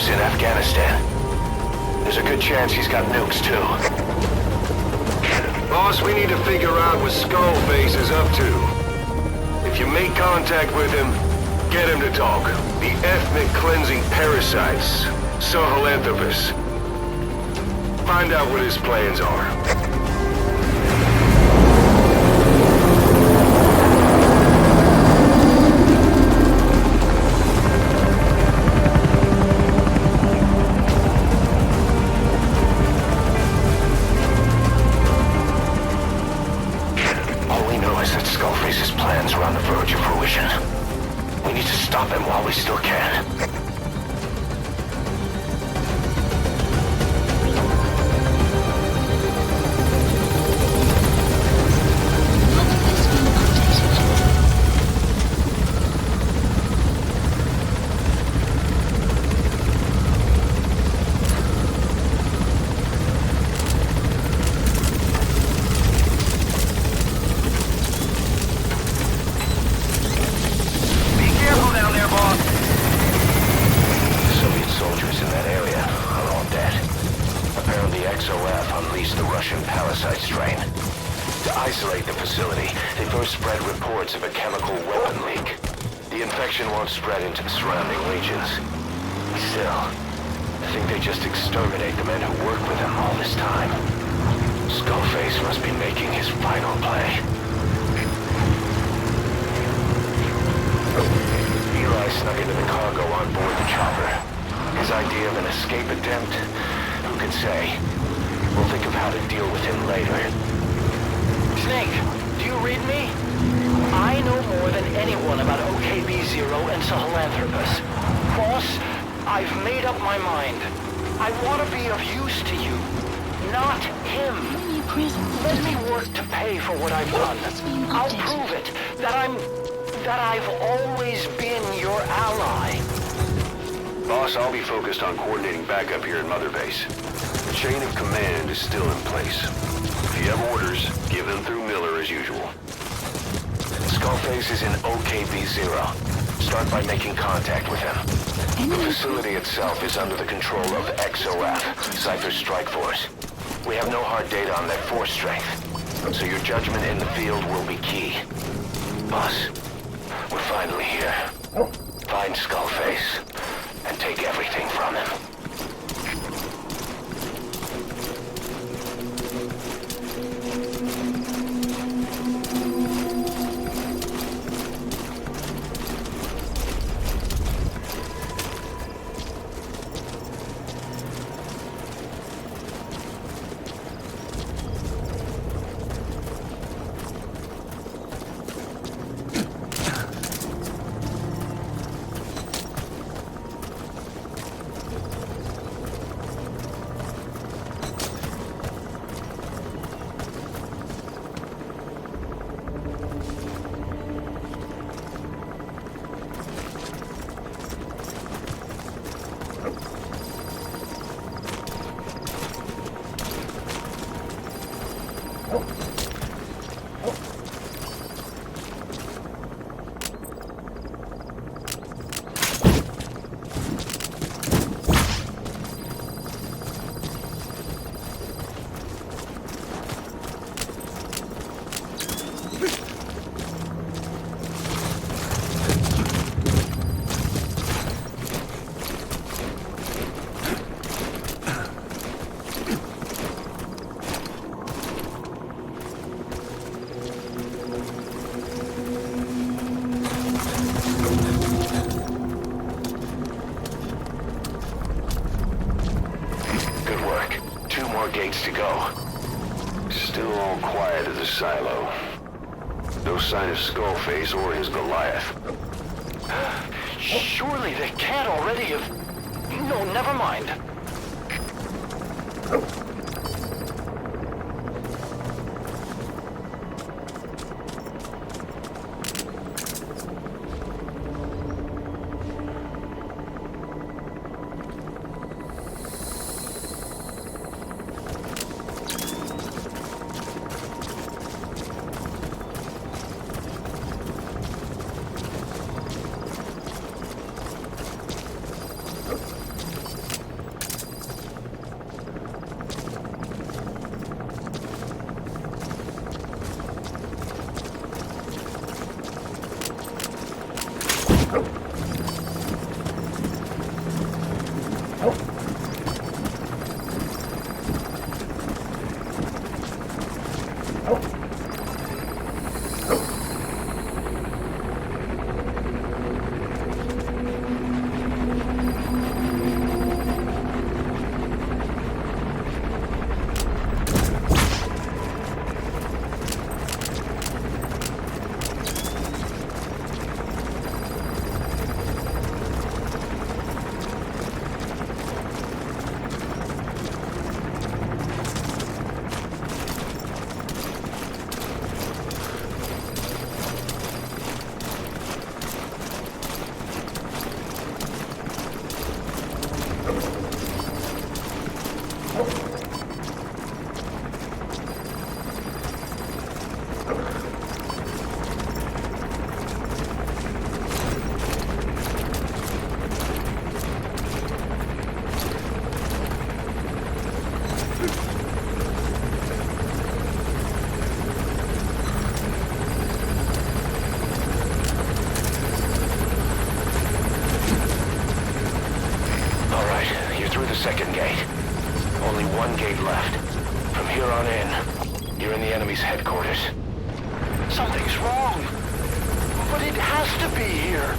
troops in Afghanistan. There's a good chance he's got nukes, too. Boss, we need to figure out what Skullface is up to. If you make contact with him, get him to talk. The ethnic cleansing parasites, Sahelanthropus. Find out what his plans are. Skullface's plans are on the verge of fruition. We need to stop him while we still can. Of a chemical weapon leak. The infection won't spread into the surrounding regions. Still, I think they just exterminate the men who worked with him all this time. Skullface must be making his final play. Eli snuck into the cargo on board the chopper. His idea of an escape attempt? Who could say? We'll think of how to deal with him later. Snake, do you read me? I know more than anyone about OKB-0 and Sahelanthropus. Boss, I've made up my mind. I want to be of use to you, not him. Let me work to pay for what I've done. I'll prove it, that I've always been your ally. Boss, I'll be focused on coordinating backup here at Mother Base. The chain of command is still in place. If you have orders, give them through Miller as usual. Skullface is in OKB-0. Start by making contact with him. The facility itself is under the control of XOF, Cypher's strike force. We have no hard data on their force strength, so your judgment in the field will be key. Boss, we're finally here. Find Skullface, and take everything from him. Gates to go. Still all quiet at the silo. No sign of Skullface or his Goliath. Surely they can't already have... No, never mind. Second gate. Only one gate left. From here on in, you're in the enemy's headquarters. Something's wrong. But it has to be here.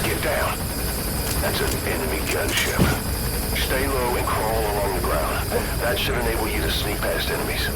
Get down. That's an enemy gunship. Stay low and crawl along the ground. That should enable you to sneak past enemies.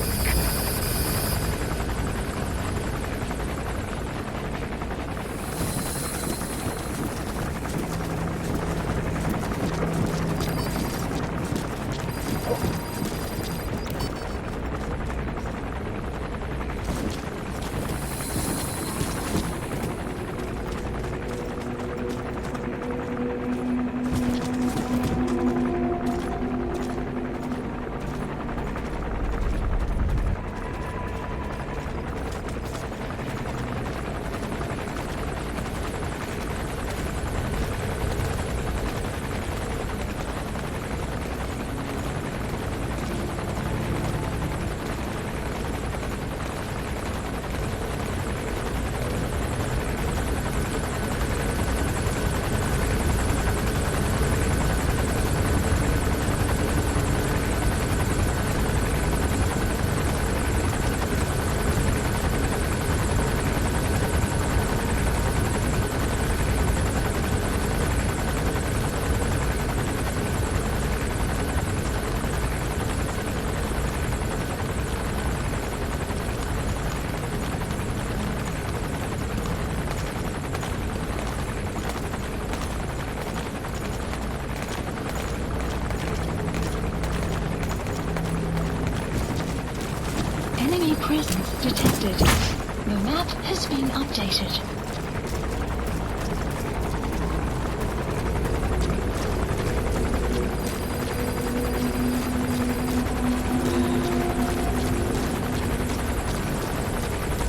Presence detected. The map has been updated.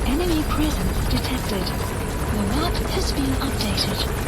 Enemy presence detected. The map has been updated.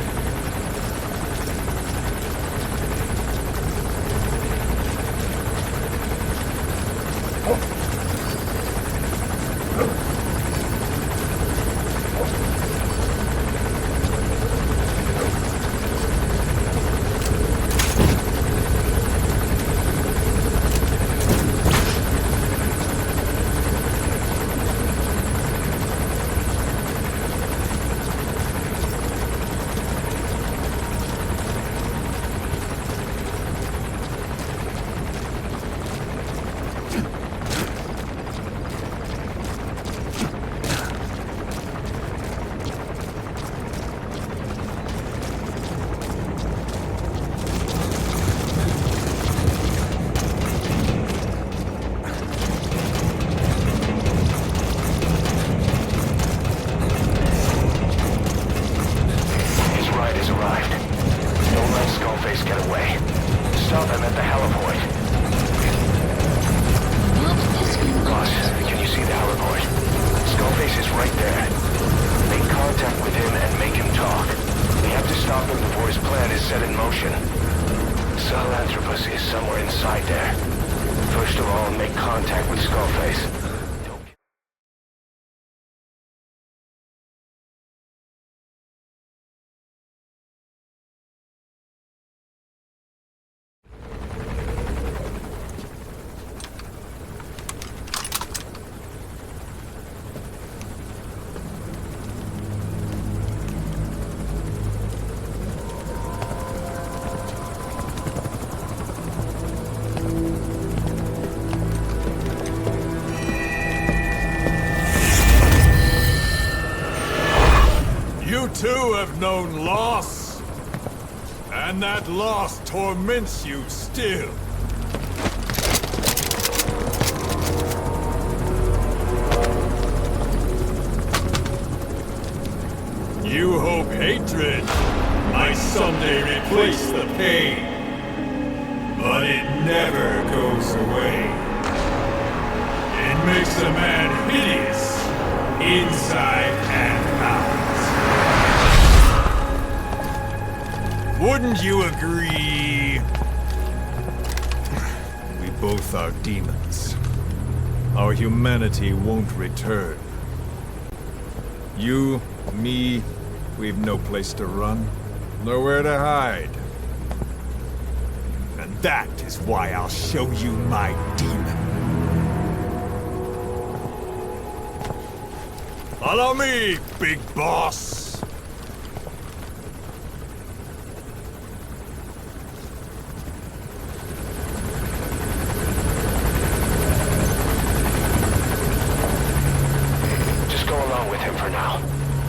too have known loss. And that loss torments you still. You hope hatred might someday replace the pain. But it never goes away. It makes a man hideous, inside and out. Wouldn't you agree? We both are demons. Our humanity won't return. You, me, we've no place to run, nowhere to hide. And that is why I'll show you my demon. Follow me, big boss! Just go along with him for now.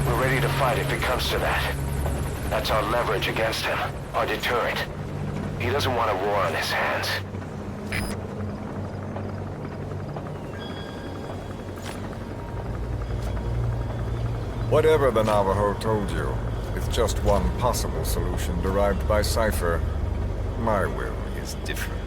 We're ready to fight if it comes to that. That's our leverage against him, our deterrent. He doesn't want a war on his hands. Whatever the Navajo told you, with just one possible solution derived by Cypher, my will is different.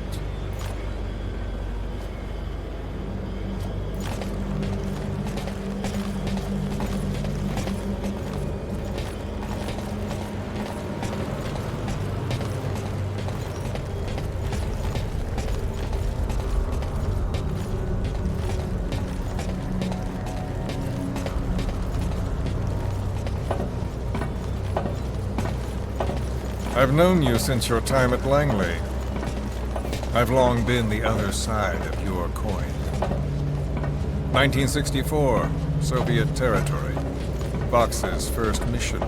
I've known you since your time at Langley. I've long been the other side of your coin. 1964, Soviet territory. Fox's first mission.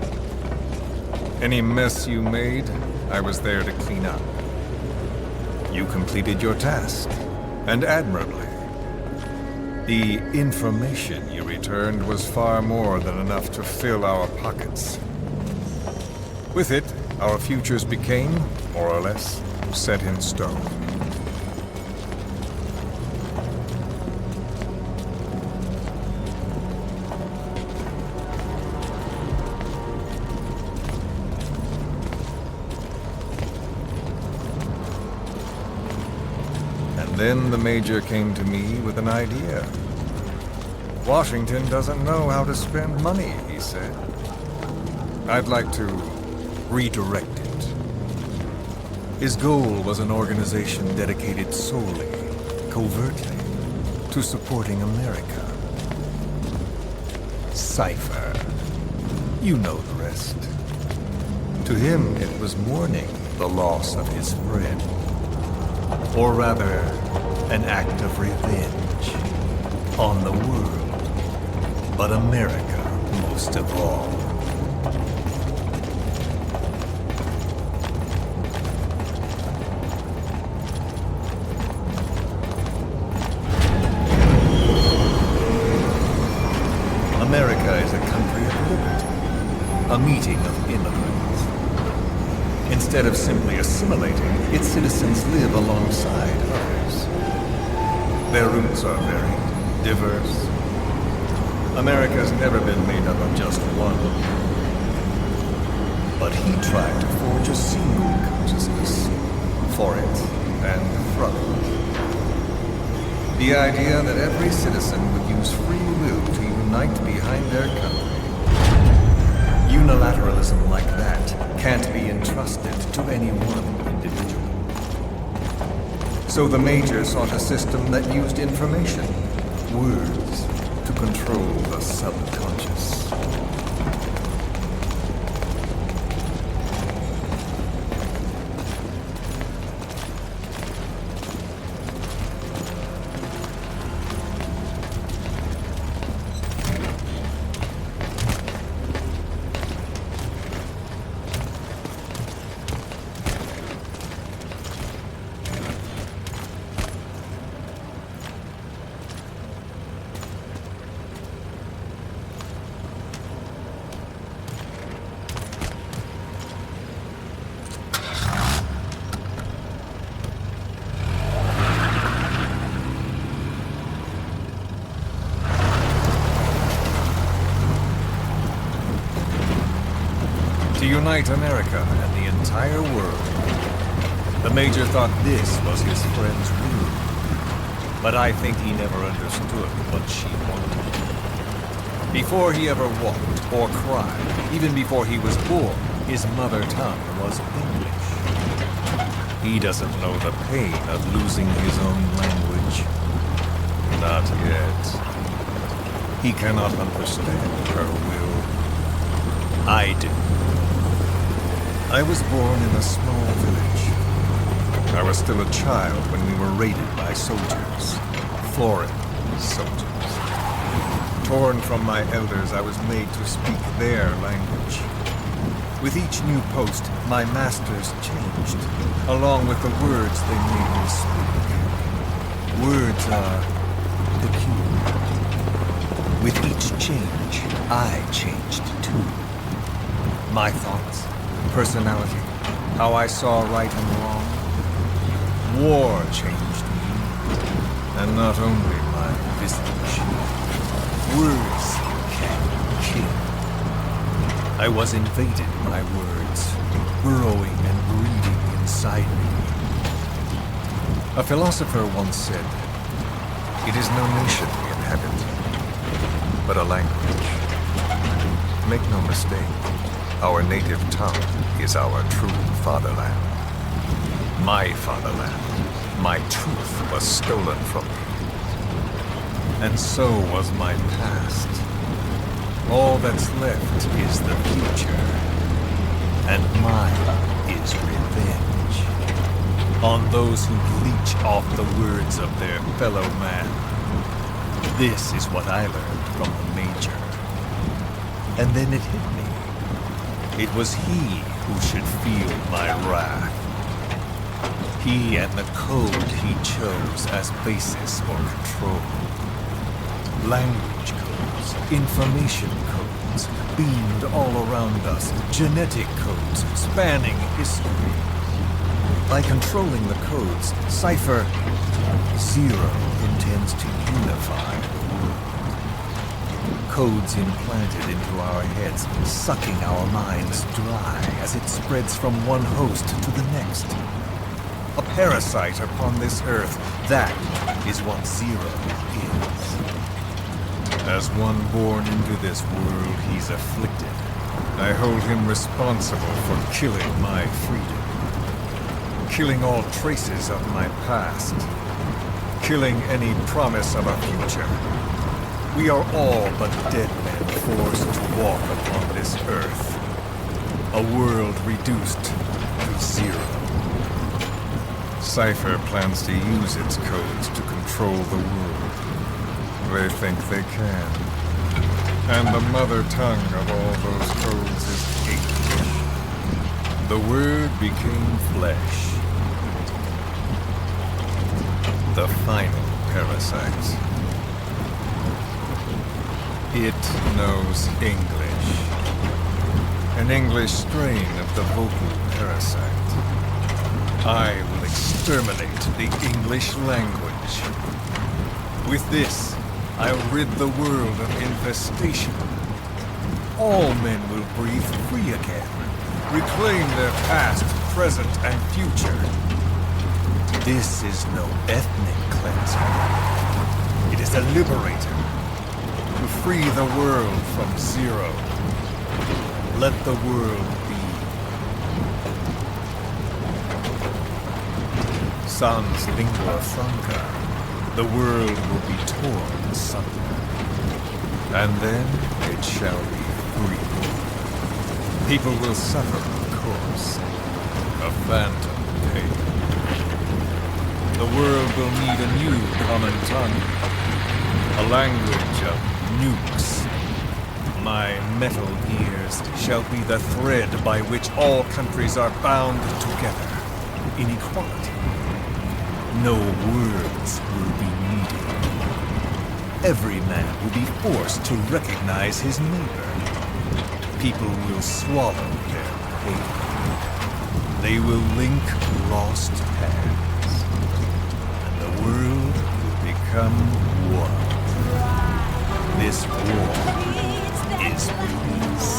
Any mess you made, I was there to clean up. You completed your task, and admirably. The information you returned was far more than enough to fill our pockets. With it, our futures became, more or less, set in stone. And then the Major came to me with an idea. Washington doesn't know how to spend money, he said. I'd like to redirect it. His goal was an organization dedicated solely, covertly, to supporting America. Cypher. You know the rest. To him, it was mourning the loss of his friend. Or rather, an act of revenge on the world, but America most of all. America is a country of liberty, a meeting of immigrants. Instead of simply assimilating, its citizens live alongside others. Their roots are varied, diverse. America's never been made up of just one. But he tried to forge a single consciousness for it and from it. The idea that every citizen would use free will to unite behind their country. Unilateralism like that can't be entrusted to any one individual. So the Major sought a system that used information, words, to control the subconscious. to unite America and the entire world. The Major thought this was his friend's will, but I think he never understood what she wanted. Before he ever walked or cried, even before he was born, his mother tongue was English. He doesn't know the pain of losing his own language. Not yet. He cannot understand her will. I do. I was born in a small village. I was still a child when we were raided by soldiers. Foreign soldiers. Torn from my elders, I was made to speak their language. With each new post, my masters changed, along with the words they made me speak. Words are peculiar. With each change, I changed too. My thoughts, personality, how I saw right and wrong. War changed me, and not only my visage. Words can kill. I was invaded by words, burrowing and breeding inside me. A philosopher once said, "It is no nation we inhabit, but a language." Make no mistake, our native tongue is our true fatherland. My fatherland. My truth was stolen from me. And so was my past. All that's left is the future. And mine is revenge. On those who leech off the words of their fellow man. This is what I learned from the Major. And then it hit me. It was he who should feel my wrath. He and the code he chose as basis for control. Language codes, information codes, beamed all around us, genetic codes spanning history. By controlling the codes, Cypher Zero intends to unify the world. Codes implanted into our heads, sucking our minds dry as it spreads from one host to the next. A parasite upon this earth, that is what Zero is. As one born into this world, he's afflicted. I hold him responsible for killing my freedom. Killing all traces of my past. Killing any promise of a future. We are all but dead men forced to walk upon this earth. A world reduced to zero. Cypher plans to use its codes to control the world. They think they can. And the mother tongue of all those codes is English. The word became flesh. The final parasite. It knows English. An English strain of the vocal parasite. I will exterminate the English language. With this, I'll rid the world of infestation. All men will breathe free again, reclaim their past, present, and future. This is no ethnic cleanser. It is a liberator. To free the world from Zero. Let the world be. Sans lingua franca. The world will be torn asunder. And then it shall be free. People will suffer, of course. A phantom pain. The world will need a new common tongue. A language of nukes. My metal gears shall be the thread by which all countries are bound together. In equality. No words will be needed. Every man will be forced to recognize his neighbor. People will swallow their pain. They will link lost hands. And the world will become one. This war is peace.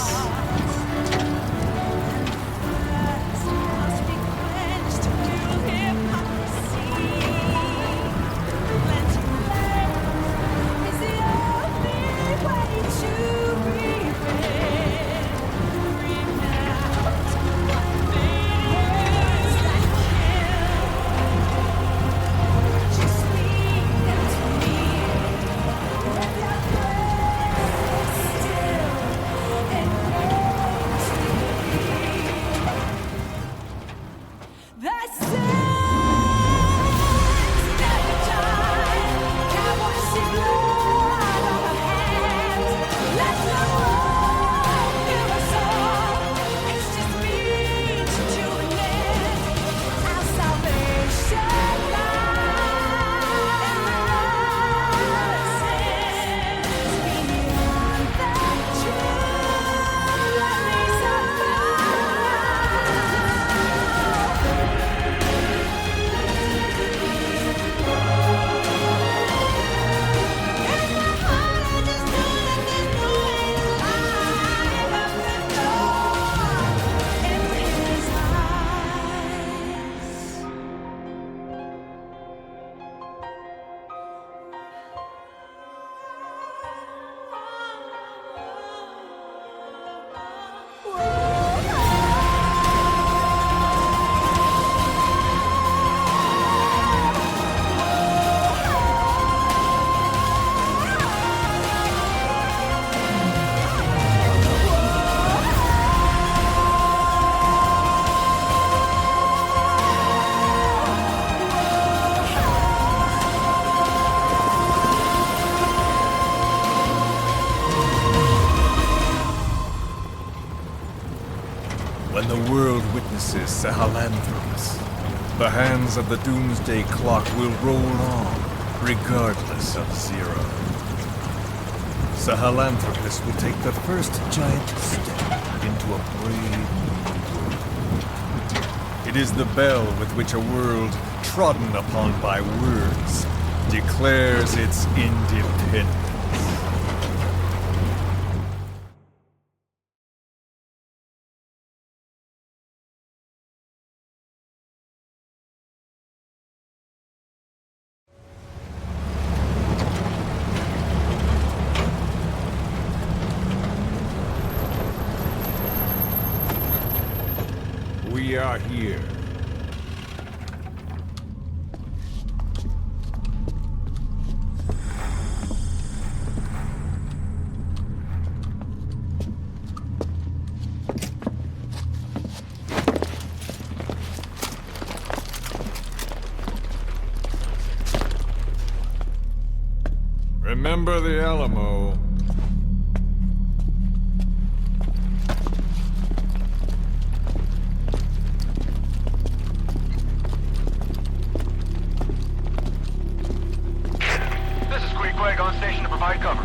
When the world witnesses Sahelanthropus, the hands of the Doomsday Clock will roll on, regardless of Zero. Sahelanthropus will take the first giant step into a brave new world. It is the bell with which a world trodden upon by words declares its independence. We are here. Remember the Alamo. On station to provide cover.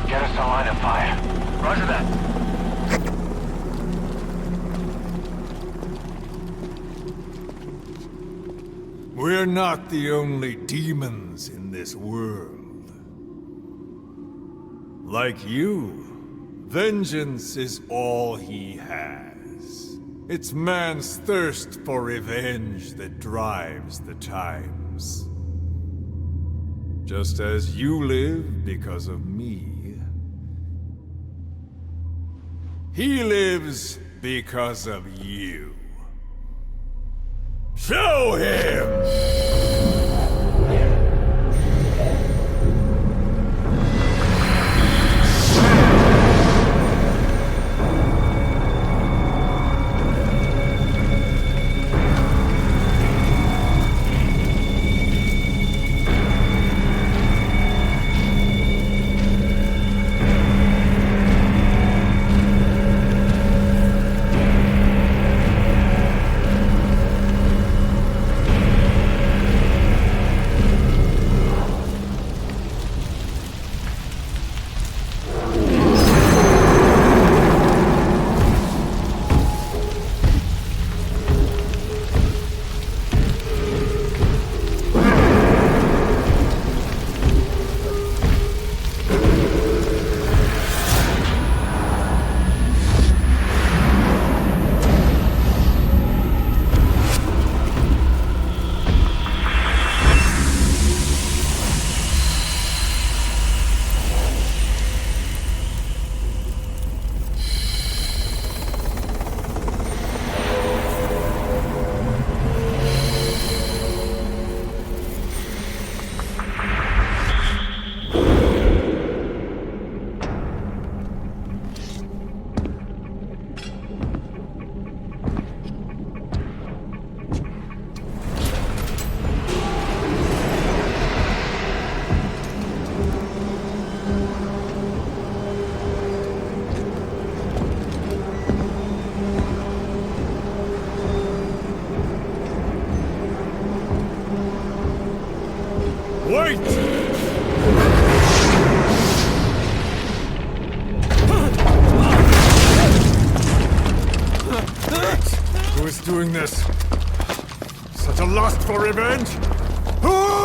Get us a line of fire. Roger that. We're not the only demons in this world. Like you, vengeance is all he has. It's man's thirst for revenge that drives the times. Just as you live because of me, he lives because of you. Show him! Wait! Who is doing this? Such a lust for revenge? Who?